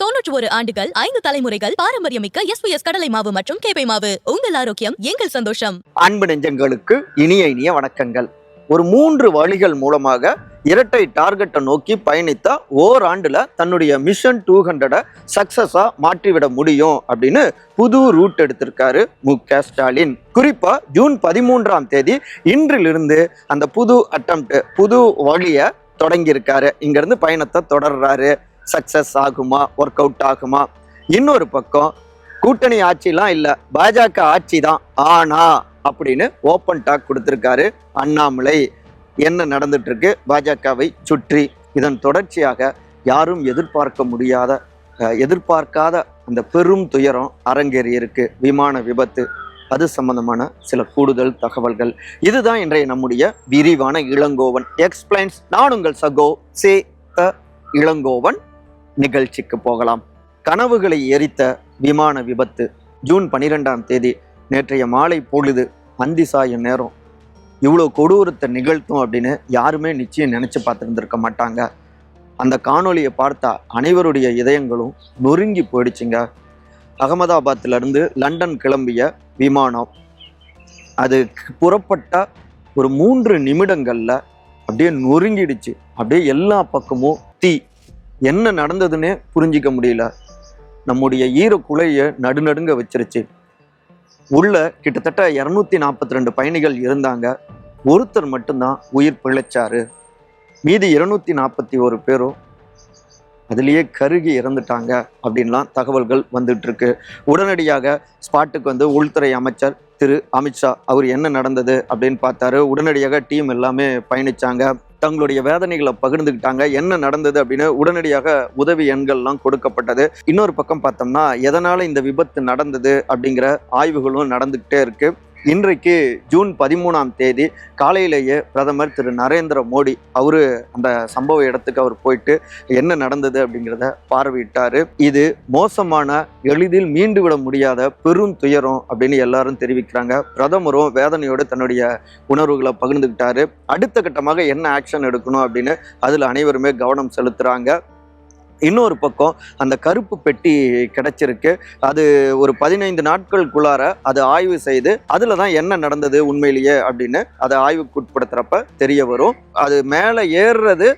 91 ஆண்டுகள் 5 தலைமுறைகள் பாரம்பரியமிக்க SPS கடலை மாவு மற்றும் கேப்பை மாவு. உங்கள் ஆரோக்கியம் எங்கள் சந்தோஷம். அன்பு நெஞ்சங்களுக்கு இனிய வணக்கங்கள். ஒரு 3 வழிகள் மூலமாக இரட்டை டார்கெட்டை நோக்கி பயணித்தா ஓராண்டுல தன்னுடைய மிஷன் 200 சக்சஸா மாற்றிவிட முடியும் அப்படின்னு புது ரூட் எடுத்திருக்காரு மு.க. ஸ்டாலின். குறிப்பா ஜூன் 13ஆம் தேதி இன்றிலிருந்து அந்த புது புது வழியை தொடங்கியிருக்காரு. இங்கிருந்து பயணத்தை தொடர்றாரு. சக்சஸ் ஆகுமா, ஒர்க் அவுட் ஆகுமா? இன்னொரு பக்கம் கூட்டணி ஆட்சிலாம் இல்லை, பாஜக ஆட்சி தான் ஆனா அப்படின்னு ஓப்பன் டாக் கொடுத்திருக்காரு அண்ணாமலை. என்ன நடந்துட்டு இருக்கு பாஜகவை சுற்றி? இதன் தொடர்ச்சியாக யாரும் எதிர்பார்க்காத அந்த பெரும் துயரம் அரங்கேறி இருக்கு. விமான விபத்து, அது சம்பந்தமான சில கூடுதல் தகவல்கள். இதுதான் இன்றைய நம்முடைய விரிவான இளங்கோவன் எக்ஸ்பிளைன்ஸ். நான் உங்கள் சகோ சே த இளங்கோவன். நிகழ்ச்சிக்கு போகலாம். கனவுகளை எரித்த விமான விபத்து ஜூன் 12ஆம் தேதி நேற்றைய மாலை பொழுது அந்தி சாய நேரம் இவ்வளோ கொடூரத்தை நிகழ்த்தும் அப்படின்னு யாருமே நிச்சயம் நினைச்சு பார்த்துருந்துருக்க மாட்டாங்க. அந்த காணொலியை பார்த்தா அனைவருடைய இதயங்களும் நொறுங்கி போயிடுச்சுங்க. அகமதாபாத்ல இருந்து லண்டன் கிளம்பிய விமானம் அது புறப்பட்ட ஒரு 3 நிமிடங்கள்ல அப்படியே நொறுங்கிடுச்சு. அப்படியே எல்லா பக்கமும் தீ. என்ன நடந்ததுன்னே புரிஞ்சிக்க முடியல. நம்முடைய ஈரக்குலையை நடுநடுங்க வச்சிருச்சு. உள்ள கிட்டத்தட்ட 242 பயணிகள் இருந்தாங்க. ஒருத்தர் மட்டும்தான் உயிர் பிழைச்சாரு. மீதி 241 பேரும் அதுலேயே கருகி இறந்துட்டாங்க அப்படின்லாம் தகவல்கள் வந்துட்டு இருக்கு. உடனடியாக ஸ்பாட்டுக்கு வந்து உள்துறை அமைச்சர் திரு அமித்ஷா அவர் என்ன நடந்தது அப்படின்னு பார்த்தாரு. உடனடியாக டீம் எல்லாமே பயணிச்சாங்க. தங்களுடைய வேதனைகளை பகிர்ந்துக்கிட்டாங்க. என்ன நடந்தது அப்படின்னு உடனடியாக உதவி எண்கள்லாம் கொடுக்கப்பட்டது. இன்னொரு பக்கம் பார்த்தோம்னா எதனால இந்த விபத்து நடந்தது அப்படிங்கிற ஆய்வுகளும் நடந்துகிட்டே இருக்கு. இன்றைக்கு ஜூன் 13ஆம் தேதி காலையிலேயே பிரதமர் திரு நரேந்திர மோடி அவரு அந்த சம்பவ இடத்துக்கு அவர் போயிட்டு என்ன நடந்தது அப்படிங்கிறத பார்வையிட்டாரு. இது மோசமான, எளிதில் மீண்டு விட முடியாத பெரும் துயரம் அப்படின்னு எல்லாரும் தெரிவிக்கிறாங்க. பிரதமரும் வேதனையோடு தன்னுடைய உணர்வுகளை பகிர்ந்துக்கிட்டாரு. அடுத்த கட்டமாக என்ன ஆக்ஷன் எடுக்கணும் அப்படின்னு அதுல அனைவருமே கவனம் செலுத்துறாங்க. இன்னொரு பக்கம் அந்த கருப்பு பெட்டி கிடைச்சிருக்கு. அது ஒரு 15 நாட்களுக்குள்ளார அது ஆய்வு செய்து அதுல தான் என்ன நடந்தது உண்மையிலேயே அப்படின்னு அதை ஆய்வுக்கு உட்படுத்துறப்ப தெரிய வரும். அது மேலே ஏறுறது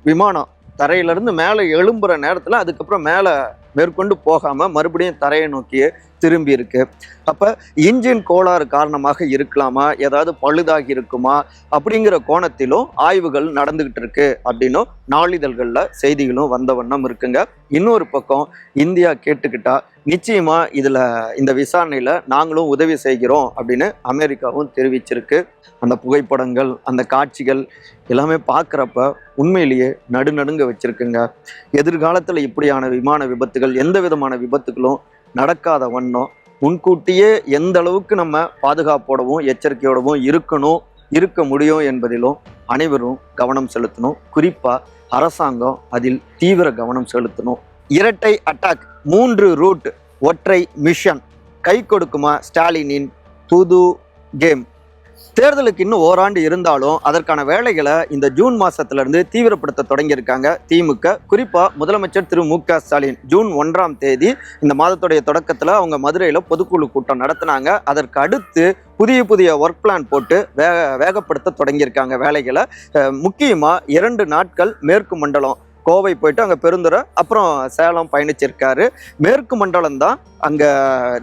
விமானம் தரையிலிருந்து மேலே எழும்புற நேரத்தில் அதுக்கப்புறம் மேலே மேற்கொண்டு போகாம மறுபடியும் தரையை நோக்கியே திரும்பி இருக்கு. அப்ப இன்ஜின் கோளாறு காரணமாக இருக்கலாமா, ஏதாவது பழுதாகி இருக்குமா அப்படிங்கிற கோணத்திலும் ஆய்வுகள் நடந்துகிட்டு இருக்கு அப்படின்னும் நாளிதழ்கள்ல செய்திகளும் வந்த வண்ணம் இருக்குங்க. இன்னொரு பக்கம் இந்தியா கேட்டுக்கிட்டா நிச்சயமா இந்த விசாரணையில நாங்களும் உதவி செய்கிறோம் அப்படின்னு அமெரிக்காவும் தெரிவிச்சிருக்கு. அந்த புகைப்படங்கள், அந்த காட்சிகள் எல்லாமே பார்க்குறப்ப உண்மையிலேயே நடுநடுங்க வச்சிருக்குங்க. எதிர்காலத்துல இப்படியான விமான விபத்துகள், எந்த விதமான விபத்துகளும் நடக்காத வண்ணம் முன்கூட்டியே எந்த அளவுக்கு நம்ம பாதுகாப்போடவும் எச்சரிக்கையோடவும் இருக்க முடியும் என்பதிலும் அனைவரும் கவனம் செலுத்தணும். குறிப்பா அரசாங்கம் அதில் தீவிர கவனம் செலுத்தணும். இரட்டை அட்டாக், 3 ரூட், ஒற்றை மிஷன் கை கொடுக்குமா ஸ்டாலினின் புது கேம்? தேர்தலுக்கு இன்னும் ஓராண்டு இருந்தாலும் அதற்கான வேலைகளை இந்த ஜூன் மாசத்துல இருந்து தீவிரப்படுத்த தொடங்கியிருக்காங்க திமுக. குறிப்பா முதலமைச்சர் திரு மு.க. ஸ்டாலின் ஜூன் 1ஆம் தேதி இந்த மாதத்துடைய தொடக்கத்துல அவங்க மதுரையில பொதுக்குழு கூட்டம் நடத்தினாங்க. அதற்கு அடுத்து புதிய ஒர்க் பிளான் போட்டு வேகப்படுத்த தொடங்கியிருக்காங்க வேலைகளை. முக்கியமா 2 நாட்கள் மேற்கு மண்டலம் கோவை போயிட்டு அங்கே பெருந்துறை அப்புறம் சேலம் பயணிச்சிருக்காரு. மேற்கு மண்டலம் தான் அங்கே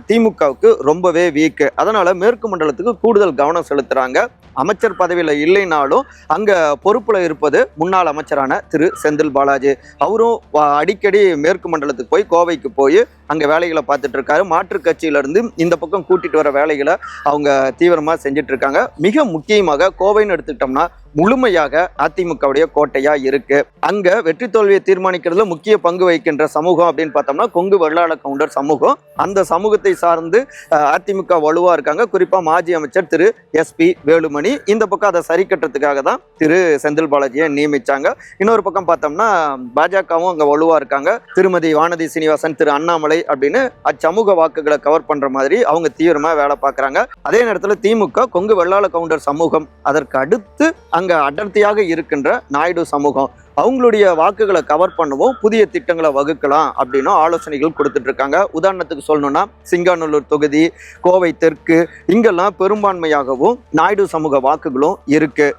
திமுகவுக்கு ரொம்பவே வீக்கு. அதனால மேற்கு மண்டலத்துக்கு கூடுதல் கவனம் செலுத்துறாங்க. அமைச்சர் பதவியில் இல்லைனாலும் அங்கே பொறுப்பில் இருப்பது முன்னாள் அமைச்சரான திரு செந்தில் பாலாஜி. அவரும் அடிக்கடி மேற்கு மண்டலத்துக்கு போய் கோவைக்கு போய் அங்கே வேலைகளை பார்த்துட்டு இருக்காரு. மாற்றுக் கட்சியிலிருந்து இந்த பக்கம் கூட்டிட்டு வர வேலைகளை அவங்க தீவிரமாக செஞ்சுட்டு இருக்காங்க. மிக முக்கியமாக கோவைன்னு எடுத்துக்கிட்டோம்னா முழுமையாக அதிமுகவுடைய கோட்டையா இருக்கு. அங்க வெற்றி தோல்வியை தீர்மானிக்கிறதுல முக்கிய பங்கு வகிக்கின்ற சமூகம் அப்படின்னு பார்த்தோம்னா கொங்கு வெள்ளாள கவுண்டர் சமூகம். அந்த சமூகத்தை சார்ந்து அதிமுக வலுவா இருக்காங்க. குறிப்பா மாஜி அமைச்சர் திரு SP வேலுமணி. இந்த பக்கம் அதை சரி கட்டுறதுக்காக தான் திரு செந்தில் பாலாஜியை நியமிச்சாங்க. இன்னொரு பக்கம் பார்த்தோம்னா பாஜகவும் அங்க வலுவா இருக்காங்க. திருமதி வானதி சீனிவாசன், திரு அண்ணாமலை அப்படின்னு அச்சமூக வாக்குகளை கவர் பண்ற மாதிரி அவங்க தீவிரமா வேலை பார்க்கறாங்க. அதே நேரத்துல திமுக கொங்கு வெள்ளாள கவுண்டர் சமூகம், அதற்கு அடுத்து அங்க அடர்த்தியாக இருக்கின்ற நாயுடு சமூகம், அவங்களுடைய வாக்குகளை கவர் பண்ணவும் புதிய திட்டங்களை வகுக்கலாம் அப்படின்னு ஆலோசனைகள் கொடுத்துட்டு இருக்காங்க. உதாரணத்துக்கு சொல்லணும்னா சிங்காநல்லூர் தொகுதி, கோவை தெற்கு, இங்கெல்லாம் பெரும்பான்மையாகவும் நாயுடு சமூக வாக்குகளும் இருக்கு.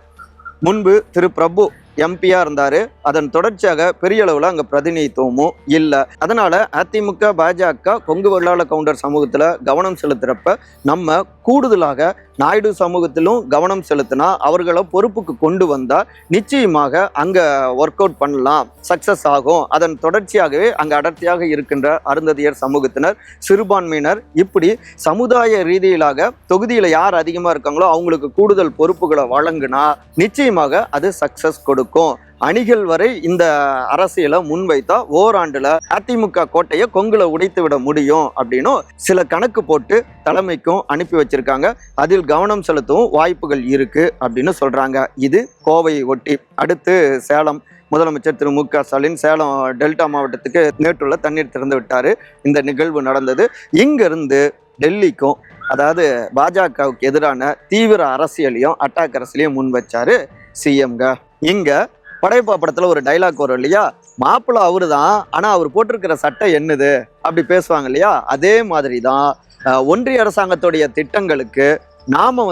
முன்பு திரு பிரபு எம்பியா இருந்தாரு. அதன் தொடர்ச்சியாக பெரிய அளவுல அங்க பிரதிநிதித்துவமும் இல்லை. அதனால அதிமுக, பாஜக கொங்கு வெள்ளாள கவுண்டர் சமூகத்துல கவனம் செலுத்துறப்ப நம்ம கூடுதலாக நாயுடு சமூகத்திலும் கவனம் செலுத்தினா அவர்களை பொறுப்புக்கு கொண்டு வந்தா நிச்சயமாக அங்க ஒர்க் அவுட் பண்ணலாம், சக்சஸ் ஆகும். அதன் தொடர்ச்சியாகவே அங்க அடர்த்தியாக இருக்கின்ற அருந்ததியர் சமூகத்தினர், சிறுபான்மையினர், இப்படி சமுதாய ரீதியிலாக தொகுதியில யார் அதிகமா இருக்காங்களோ அவங்களுக்கு கூடுதல் பொறுப்புகளை வழங்கினா நிச்சயமாக அது சக்சஸ் கொடுக்கும். அணிகள் வரை இந்த அரசியலை முன்வைத்தா ஓராண்டுல அதிமுக கோட்டையை கொங்குல உடைத்து விட முடியும் அப்படின்னு சில கணக்கு போட்டு தலைமைக்கும் அனுப்பி வச்சிருக்காங்க. அதில் கவனம் செலுத்தவும் வாய்ப்புகள் இருக்கு அப்படின்னு சொல்றாங்க. இது கோவையை ஒட்டி. அடுத்து சேலம். முதலமைச்சர் திரு மு.க. ஸ்டாலின் சேலம் டெல்டா மாவட்டத்துக்கு நேற்றுள்ள தண்ணீர் திறந்து விட்டாரு. இந்த நிகழ்வு நடந்தது. இங்கிருந்து டெல்லிக்கும், அதாவது பாஜகவுக்கு எதிரான தீவிர அரசியலையும் அட்டாக் அரசியலையும் முன் வச்சாரு சிஎம்க. இங்க படையப்பா படத்துல ஒரு டைலாக் வரும் இல்லையா, மாப்பிள்ளை அவரு தான், ஆனா அவர் போட்டிருக்கிற சட்டை என்னது அப்படி பேசுவாங்க இல்லையா. அதே மாதிரி தான் ஒன்றிய அரசாங்கத்துடைய திட்டங்களுக்கு நாம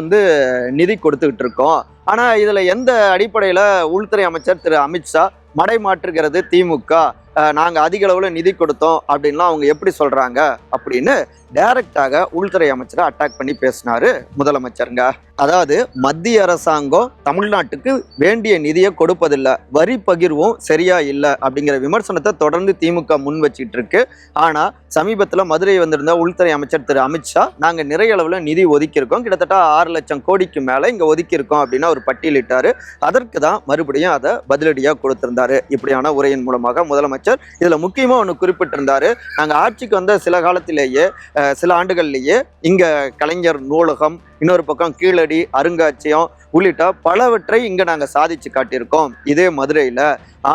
நிதி கொடுத்துக்கிட்டு இருக்கோம். ஆனா இதுல எந்த அடிப்படையில உள்துறை அமைச்சர் திரு அமித்ஷா மடை மாற்றுகிறது திமுக, நாங்க அதிக அளவுல நிதி கொடுத்தோம் அப்படின்லாம் அவங்க எப்படி சொல்றாங்க அப்படின்னு டைரக்டாக உள்துறை அமைச்சரை அட்டாக் பண்ணி பேசினாரு முதலமைச்சருங்க. அதாவது மத்திய அரசாங்கம் தமிழ்நாட்டுக்கு வேண்டிய நிதியை கொடுப்பதில்லை, வரி பகிர்வும் சரியா இல்லை அப்படிங்கிற விமர்சனத்தை தொடர்ந்து திமுக முன் வச்சிட்டு இருக்கு. ஆனா சமீபத்துல மதுரை வந்திருந்த உள்துறை அமைச்சர் திரு அமித்ஷா, நாங்க நிறைய அளவுல நிதி ஒதுக்கியிருக்கோம், கிட்டத்தட்ட 6 லட்சம் கோடிக்கு மேல இங்க ஒதுக்கியிருக்கோம் அப்படின்னு அவர் பட்டியலிட்டாரு. அதற்கு தான் மறுபடியும் அதை பதிலடியா கொடுத்திருந்தாரு இப்படியான உரையின் மூலமாக முதலமைச்சர். இதுல முக்கியமா ஒண்ணு குறிப்பிட்டிருந்தாரு, நாங்க ஆட்சிக்கு வந்த சில காலத்திலேயே, சில ஆண்டுகள்லேயே இங்க கலைஞர் நூலகம், இன்னொரு பக்கம் கீழடி அருங்காட்சியம் உள்ளிட்ட பலவற்றை இங்க நாங்க சாதிச்சு காட்டியிருக்கோம் இதே மதுரையில.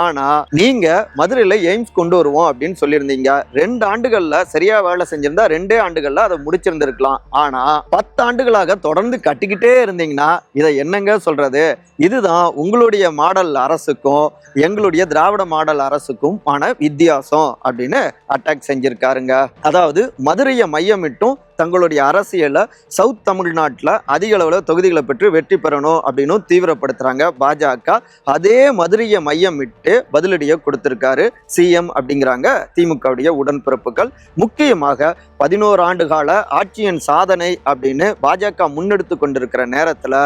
ஆனா நீங்க மதுரையில எய்ம்ஸ் கொண்டு வருவோம் அப்படின்னு சொல்லியிருந்தீங்க. 2 ஆண்டுகள்ல சரியா வேலை செஞ்சிருந்தா 2 ஆண்டுகள்ல அதை முடிச்சிருந்திருக்கலாம். ஆனா 10 ஆண்டுகளாக தொடர்ந்து கட்டிக்கிட்டே இருந்தீங்கன்னா இதை என்னங்க சொல்றது? இதுதான் உங்களுடைய மாடல் அரசுக்கும் எங்களுடைய திராவிட மாடல் அரசுக்கும் ஆன வித்தியாசம் அப்படின்னு அட்டாக் செஞ்சிருக்காருங்க. அதாவது மதுரையை மையமிட்டும் தங்களுடைய அரசியலை சவுத் தமிழ்நாட்டில் அதிக அளவில் தொகுதிகளை பெற்று வெற்றி பெறணும் அப்படின்னு தீவிரப்படுத்துறாங்க பாஜக. அதே மதுரையை மையமிட்டு பதிலடியை கொடுத்திருக்காரு சிஎம் அப்படிங்கிறாங்க திமுகவுடைய உடன்பிறப்புகள். முக்கியமாக 11 ஆண்டு கால ஆட்சியின் சாதனை அப்படின்னு பாஜக முன்னெடுத்து கொண்டிருக்கிற நேரத்தில்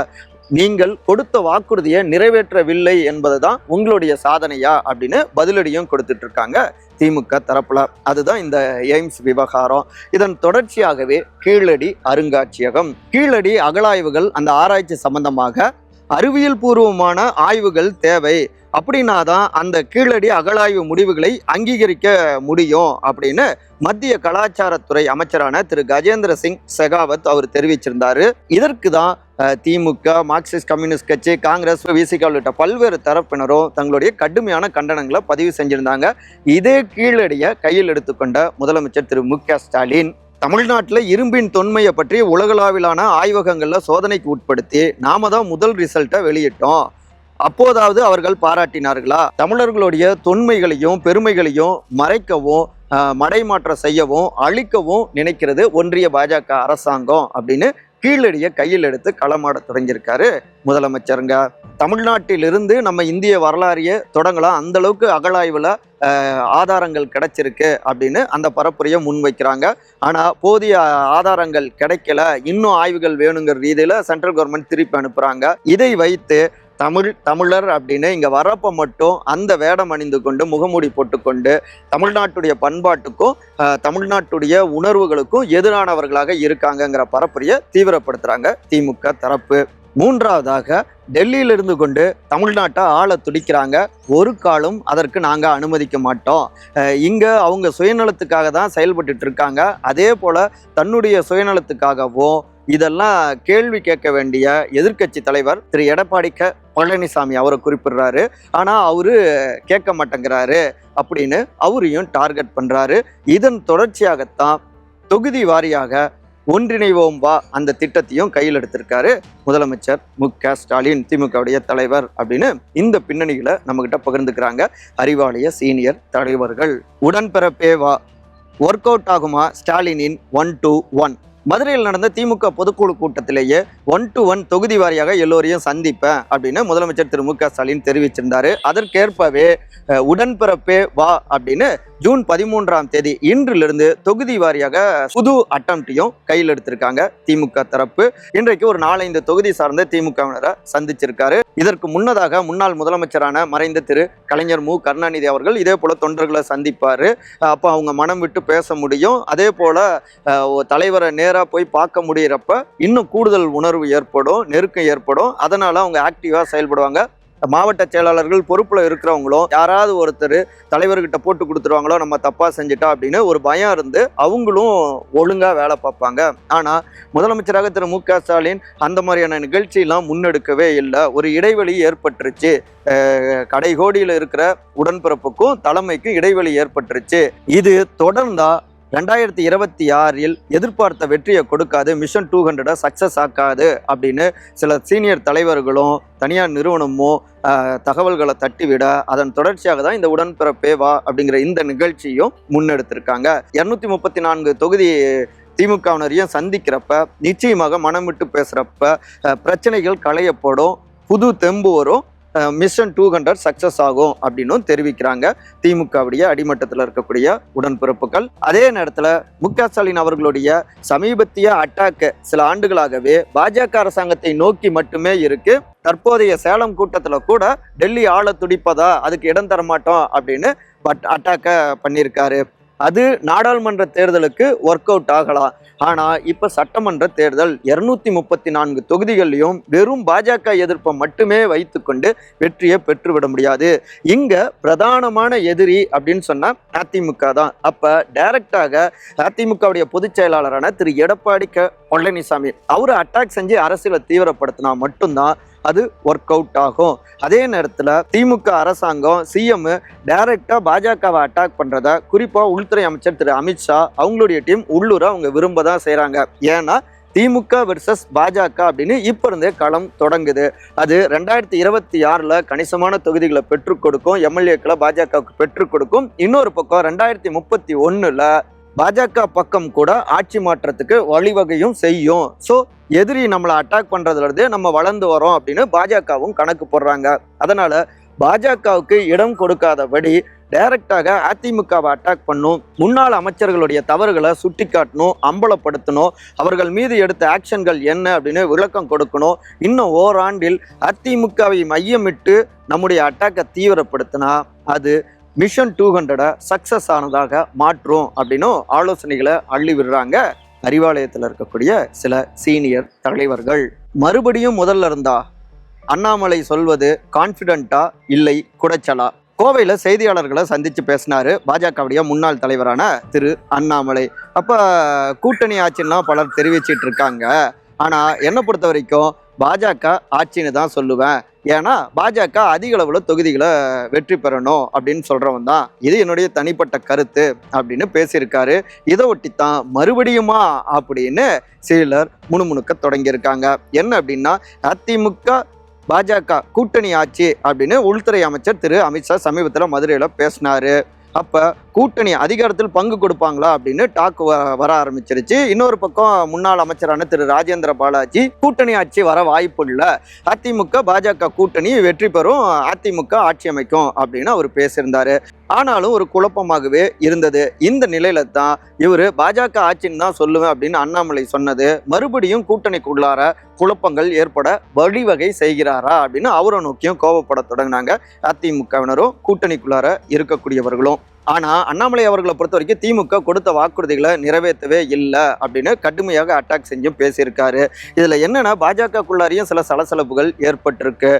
நீங்கள் கொடுத்த வாக்குறுதியை நிறைவேற்றவில்லை என்பதுதான் உங்களுடைய சாதனையா அப்படின்னு பதிலடியும் கொடுத்துட்டு இருக்காங்க திமுக தரப்புல. அதுதான் இந்த எய்ம்ஸ் விவகாரம். இதன் தொடர்ச்சியாகவே கீழடி அருங்காட்சியகம், கீழடி அகழாய்வுகள், அந்த ஆராய்ச்சி சம்பந்தமாக அறிவியல் பூர்வமான ஆய்வுகள் தேவை. அப்படின்னாதான் அந்த கீழடி அகழாய்வு முடிவுகளை அங்கீகரிக்க முடியும் அப்படின்னு மத்திய கலாச்சாரத்துறை அமைச்சரான திரு கஜேந்திர சிங் ஷெகாவத் அவர் தெரிவிச்சிருந்தாரு. இதற்கு தான் திமுக, மார்க்சிஸ்ட் கம்யூனிஸ்ட் கட்சி, காங்கிரஸ், விசிக உள்ளிட்ட பல்வேறு தரப்பினரும் தங்களுடைய கடுமையான கண்டனங்களை பதிவு செஞ்சிருந்தாங்க. இதே கீழடியை கையில் எடுத்துக்கொண்ட முதலமைச்சர் திரு மு.க. ஸ்டாலின் தமிழ்நாட்டில் இரும்பின் தொன்மையை பற்றி உலகளவிலான ஆய்வகங்கள்ல சோதனைக்கு உட்படுத்தி நாம தான் முதல் ரிசல்ட்டை வெளியிட்டோம். அப்போதாவது அவர்கள் பாராட்டினார்களா? தமிழர்களுடைய தொன்மைகளையும் பெருமைகளையும் மறைக்கவும், மடைமாற்றம் செய்யவும், அழிக்கவும் நினைக்கிறது ஒன்றிய பாஜக அரசாங்கம் அப்படின்னு கீழடியை கையில் எடுத்து களமாட தொடங்கியிருக்காரு முதலமைச்சருங்க. தமிழ்நாட்டிலிருந்து நம்ம இந்திய வரலாறையே தொடங்கலாம், அந்த அளவுக்கு அகழாய்வுல ஆதாரங்கள் கிடைச்சிருக்கு அப்படின்னு அந்த பரப்புரையை முன்வைக்கிறாங்க. ஆனா போதிய ஆதாரங்கள் கிடைக்கல, இன்னும் ஆய்வுகள் வேணுங்கிற ரீதியில சென்ட்ரல் கவர்மெண்ட் திருப்பி அனுப்புறாங்க. இதை வைத்து தமிழர் அப்படின்னு இங்க வரப்ப மட்டும் அந்த வேடம் அணிந்து கொண்டு முகமூடி போட்டுக்கொண்டு தமிழ்நாட்டுடைய பண்பாட்டுக்கும் தமிழ்நாட்டுடைய உணர்வுகளுக்கும் எதிரானவர்களாக இருக்காங்கங்கிற பரப்புரையை தீவிரப்படுத்துறாங்க திமுக தரப்பு. மூன்றாவதாக டெல்லியில இருந்து கொண்டு தமிழ்நாட்டை ஆள துடிக்கிறாங்க. ஒரு காலம் அதற்கு நாங்க அனுமதிக்க மாட்டோம். இங்க அவங்க சுயநலத்துக்காக தான் செயல்பட்டு இருக்காங்க. அதே போல தன்னுடைய சுயநலத்துக்காகவும் இதெல்லாம் கேள்வி கேட்க வேண்டிய எதிர்க்கட்சி தலைவர் திரு எடப்பாடி பழனிசாமி அவரை குறிப்பிடுறாரு. ஆனா அவரு கேட்க மாட்டேங்கிறாரு அப்படின்னு அவரையும் டார்கெட் பண்றாரு. இதன் தொடர்ச்சியாகத்தான் தொகுதி வாரியாக ஒன்றிணைவோம் வா அந்த திட்டத்தையும் கையில் எடுத்திருக்காரு முதலமைச்சர் மு.க.ஸ்டாலின், திமுகவுடைய தலைவர் அப்படின்னு இந்த பின்னணிகளை நம்மகிட்ட பகிர்ந்துக்கிறாங்க அறிவாலய சீனியர் தலைவர்கள். உடன்பிறப்பே வா, ஒர்க் அவுட் ஆகுமா ஸ்டாலினின் 1-to-1? மதுரையில் நடந்த திமுக பொதுக்குழு கூட்டத்திலேயே 1-to-1 தொகுதி வாரியாக எல்லோரையும் சந்திப்பேன் அப்படின்னு முதலமைச்சர் திரு மு.க.ஸ்டாலின் தெரிவிச்சிருந்தாரு. அதற்கேற்பவே உடன்பிறப்பே வா அப்படின்னு ஜூன் 13ஆம் தேதி இன்றிலிருந்து தொகுதி வாரியாக புது அட்டம்ப்டையும் கையில் எடுத்திருக்காங்க திமுக தரப்பு. இன்றைக்கு ஒரு 4-5 தொகுதி சார்ந்த திமுகவினரை சந்திச்சிருக்காரு. இதற்கு முன்னதாக முன்னாள் முதலமைச்சரான மறைந்த திரு கலைஞர் மு கருணாநிதி அவர்கள் இதே போல தொண்டர்களை சந்திப்பாரு. அப்போ அவங்க மனம் விட்டு பேச முடியும். அதே போல தலைவரை நேராக போய் பார்க்க முடியறப்ப இன்னும் கூடுதல் உணர்வு ஏற்படும், நெருக்கம் ஏற்படும். அதனால அவங்க ஆக்டிவா செயல்படுவாங்க. மாவட்ட செயலாளர்கள் பொறுப்புல இருக்கிறவங்களும் யாராவது ஒருத்தர் தலைவர்கிட்ட போட்டு கொடுத்துருவாங்களோ நம்ம தப்பா செஞ்சுட்டா அப்படின்னு ஒரு பயம் இருந்து அவங்களும் ஒழுங்கா வேலை பார்ப்பாங்க. ஆனா முதலமைச்சராக திரு மு.க.ஸ்டாலின் அந்த மாதிரியான நிகழ்ச்சியெல்லாம் முன்னெடுக்கவே இல்லை. ஒரு இடைவெளி ஏற்பட்டுருச்சு. கடைகோடியில் இருக்கிற உடன்பிறப்புக்கும் தலைமைக்கும் இடைவெளி ஏற்பட்டுருச்சு. இது தொடர்ந்தா 2026 எதிர்பார்த்த வெற்றியை கொடுக்காது, மிஷன் 200 சக்சஸ் ஆக்காது அப்படின்னு சில சீனியர் தலைவர்களும் தனியார் நிறுவனமும் தகவல்களை தட்டிவிட அதன் தொடர்ச்சியாக தான் இந்த உடன்பிறப்பே வா அப்படிங்கிற இந்த நிகழ்ச்சியும் முன்னெடுத்திருக்காங்க. 234 தொகுதி திமுகவினரையும் சந்திக்கிறப்ப நிச்சயமாக மனம் விட்டு பேசுறப்ப பிரச்சனைகள் களையப்படும், புது தெம்பு வரும், மிஷன் 200 சக்சஸ் ஆகும் அப்படின்னு தெரிவிக்கிறாங்க திமுகவுடைய அடிமட்டத்தில் இருக்கக்கூடிய உடன்பிறப்புகள். அதே நேரத்தில் மு.க.ஸ்டாலின் அவர்களுடைய சமீபத்திய அட்டாக்கு சில ஆண்டுகளாகவே பாஜக அரசாங்கத்தை நோக்கி மட்டுமே இருக்கு. தற்போதைய சேலம் கூட்டத்தில் கூட டெல்லி ஆள துடிப்பதா, அதுக்கு இடம் தர மாட்டோம் அப்படின்னு அட்டாக்க பண்ணியிருக்காரு. அது நாடாளுமன்ற தேர்தலுக்கு ஒர்க் அவுட் ஆகலாம். ஆனா இப்ப சட்டமன்ற தேர்தல் 234 தொகுதிகளிலும் வெறும் பாஜக எதிர்ப்பை மட்டுமே வைத்துக்கொண்டு வெற்றியை பெற்றுவிட முடியாது. இங்க பிரதானமான எதிரி அப்படின்னு சொன்னா அதிமுக தான். அப்ப டைரக்டாக அதிமுகவுடைய பொதுச் செயலாளரான திரு எடப்பாடி பழனிசாமி அவரு அட்டாக் செஞ்சு அரசியலை தீவிரப்படுத்தினா மட்டும்தான் அது ஒர்க் அவுட் ஆகும். அதே நேரத்தில் திமுக அரசாங்கம் சிஎம் டைரக்டா பாஜகவை அட்டாக் பண்றத குறிப்பா உள்துறை அமைச்சர் திரு அமித்ஷா அவங்களுடைய டீம் உள்ளூர அவங்க விரும்பதான் செய்யறாங்க. ஏன்னா திமுக வெர்சஸ் பாஜக அப்படின்னு இப்ப இருந்தே களம் தொடங்குது. அது 2026 கணிசமான தொகுதிகளை பெற்றுக் கொடுக்கும், எம்எல்ஏக்களை பாஜகவுக்கு பெற்றுக் கொடுக்கும். இன்னொரு பக்கம் 2031 பாஜக பக்கம் கூட ஆட்சி மாற்றத்துக்கு வழிவகையும் செய்யும். ஸோ எதிரி நம்மளை அட்டாக் பண்றதுல இருந்து நம்ம வளர்ந்து வரோம் அப்படின்னு பாஜகவும் கணக்கு போடுறாங்க. அதனால பாஜகவுக்கு இடம் கொடுக்காதபடி டைரக்டாக அதிமுகவை அட்டாக் பண்ணும், முன்னாள் அமைச்சர்களுடைய தவறுகளை சுட்டி காட்டணும், அம்பலப்படுத்தணும், அவர்கள் மீது எடுத்த ஆக்ஷன்கள் என்ன அப்படின்னு விளக்கம் கொடுக்கணும். இன்னும் ஓராண்டில் அதிமுகவை மையமிட்டு நம்முடைய அட்டாக்கை தீவிரப்படுத்தினா அது மிஷன் 200 சக்சஸ் ஆனதாக மாற்றும் அப்படின்னு ஆலோசனைகளை அள்ளி விடுறாங்க அறிவாலயத்தில் இருக்கக்கூடிய சில சீனியர் தலைவர்கள். மறுபடியும் முதல்ல இருந்தா அண்ணாமலை சொல்வது கான்ஃபிடென்ட்டா இல்லை குடைச்சலா? கோவையில செய்தியாளர்களை சந்திச்சு பேசினாரு பாஜகவுடைய முன்னாள் தலைவரான திரு அண்ணாமலை. அப்ப கூட்டணி ஆட்சின்லாம் பலர் தெரிவிச்சிட்டு இருக்காங்க. ஆனா என்னை பொறுத்த வரைக்கும் பாஜக ஆட்சின்னு தான் சொல்லுவேன். ஏன்னா பாஜக அதிக அளவுல தொகுதிகளை வெற்றி பெறணும் அப்படின்னு சொல்றவன் தான். இது என்னுடைய தனிப்பட்ட கருத்து அப்படின்னு பேசியிருக்காரு. இதை ஒட்டித்தான் மறுபடியுமா அப்படின்னு சிலர் முணுமுணுக்க தொடங்கியிருக்காங்க. என்ன அப்படின்னா அதிமுக பாஜக கூட்டணி ஆட்சி அப்படின்னு உள்துறை அமைச்சர் திரு அமித்ஷா சமீபத்தில் மதுரையில் பேசினாரு. அப்ப கூட்டணி அதிகாரத்தில் பங்கு கொடுப்பாங்களா அப்படின்னு டாக் வர ஆரம்பிச்சிருச்சு. இன்னொரு பக்கம் முன்னாள் அமைச்சரான திரு ராஜேந்திர பாலாஜி கூட்டணி ஆட்சி வர வாய்ப்பு இல்லை, அதிமுக பாஜக கூட்டணி வெற்றி பெறும், அதிமுக ஆட்சி அமைக்கும் அப்படின்னு அவர் பேசியிருந்தாரு. ஆனாலும் ஒரு குழப்பமாகவே இருந்தது. இந்த நிலையில தான் இவரு பாஜக ஆட்சின்னு தான் சொல்லுவேன் அப்படின்னு அண்ணாமலை சொன்னது மறுபடியும் கூட்டணிக்குள்ளார குழப்பங்கள் ஏற்பட வழிவகை செய்கிறாரா அப்படின்னு அவரை நோக்கியும் கோபப்பட தொடங்கினாங்க அதிமுகவினரும் கூட்டணிக்குள்ளார இருக்கக்கூடியவர்களும். ஆனா அண்ணாமலை அவர்களை பொறுத்த வரைக்கும் திமுக கொடுத்த வாக்குறுதிகளை நிறைவேற்றவே இல்லை அப்படின்னு கடுமையாக அட்டாக் செஞ்சும் பேசியிருக்காரு. இதுல என்னன்னா பாஜகக்குள்ளாரையும் சில சலசலப்புகள் ஏற்பட்டிருக்கு.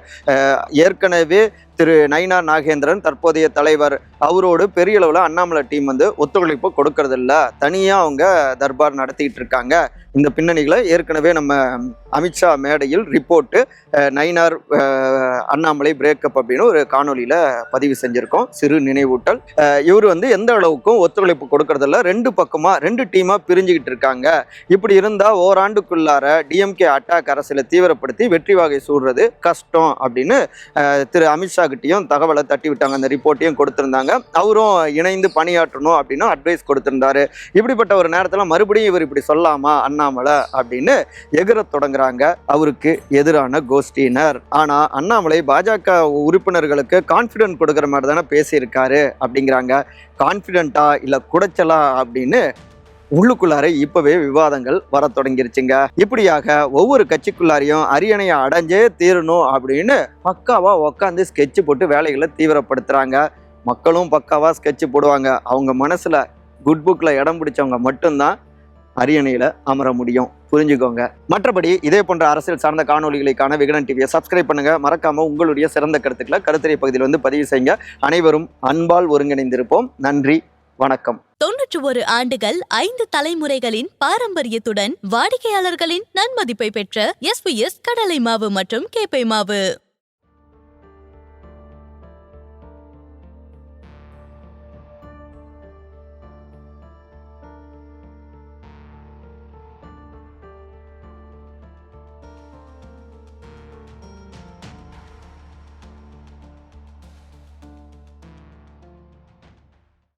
ஏற்கனவே திரு நயினார் நாகேந்திரன் தற்போதைய தலைவர், அவரோடு பெரிய அளவில் அண்ணாமலை டீம் வந்து ஒத்துழைப்பு கொடுக்கறதில்ல, தனியாக அவங்க தர்பார் நடத்திட்டு இருக்காங்க. இந்த பின்னணிகளை ஏற்கனவே நம்ம அமித்ஷா மேடையில் ரிப்போர்ட்டு நயினார் அண்ணாமலை பிரேக்கப் அப்படின்னு ஒரு காணொலியில் பதிவு செஞ்சுருக்கோம். சிறு நினைவூட்டல். இவர் வந்து எந்த அளவுக்கும் ஒத்துழைப்பு கொடுக்கறதில்ல, ரெண்டு பக்கமாக ரெண்டு டீமாக பிரிஞ்சுக்கிட்டு இருக்காங்க. இப்படி இருந்தால் ஓராண்டுக்குள்ளார டிஎம்கே அட்டாக் அரசியலை தீவிரப்படுத்தி வெற்றி வாகை சூடுறது கஷ்டம் அப்படின்னு திரு அமித்ஷா கிட்டையும் தகவலை தட்டி விட்டாங்க. அந்த ரிப்போர்ட்டையும் கொடுத்துருந்தாங்க. அவரும் இணைந்து பணியாற்றணும் அப்படின்னு அட்வைஸ் கொடுத்திருந்தாரு. இப்படிப்பட்ட ஒரு நேரத்தில் மறுபடியும் இவர் இப்படி சொல்லாமா அண்ணாமலை அப்படின்னு எகிர தொடங்குறாங்க அவருக்கு எதிரான கோஷ்டியினர். ஆனா அண்ணாமலை பாஜக உறுப்பினர்களுக்கு கான்ஃபிடென்ட் கொடுக்குற மாதிரி தானே பேசியிருக்காரு அப்படிங்கிறாங்க. கான்ஃபிடென்ட்டா இல்ல குடைச்சலா அப்படின்னு உள்ளுக்குள்ளார இப்பவே விவாதங்கள் வர தொடங்கிருச்சுங்க. இப்படியாக ஒவ்வொரு கட்சிக்குள்ளாரையும் அரியணையை அடைஞ்சே தீரணும் அப்படின்னு பக்காவா உக்காந்து ஸ்கெட்ச் போட்டு வேலைகளை தீவிரப்படுத்துறாங்க. மக்களும் பக்காவா ஸ்கெட்ச் போடுவாங்க. அவங்க மனசுல குட் புக்ல இடம் பிடிச்சவங்க மட்டும்தான் அரியணையில அமர முடியும், புரிஞ்சுக்கோங்க. மற்றபடி இதே போன்ற அரசியல் சார்ந்த காணொலிகளுக்கான விகடன் டிவியை சப்ஸ்கிரைப் பண்ணுங்க. மறக்காம உங்களுடைய சிறந்த கருத்துக்களை கருத்துரை பகுதியில் வந்து பதிவு செய்யுங்க. அனைவரும் அன்பால் ஒருங்கிணைந்திருப்போம். நன்றி, வணக்கம். 91 ஆண்டுகள் 5 தலைமுறைகளின் பாரம்பரியத்துடன் வாடிக்கையாளர்களின் நன்மதிப்பை பெற்ற SVS கடலை மாவு மற்றும் கேப்பை மாவு.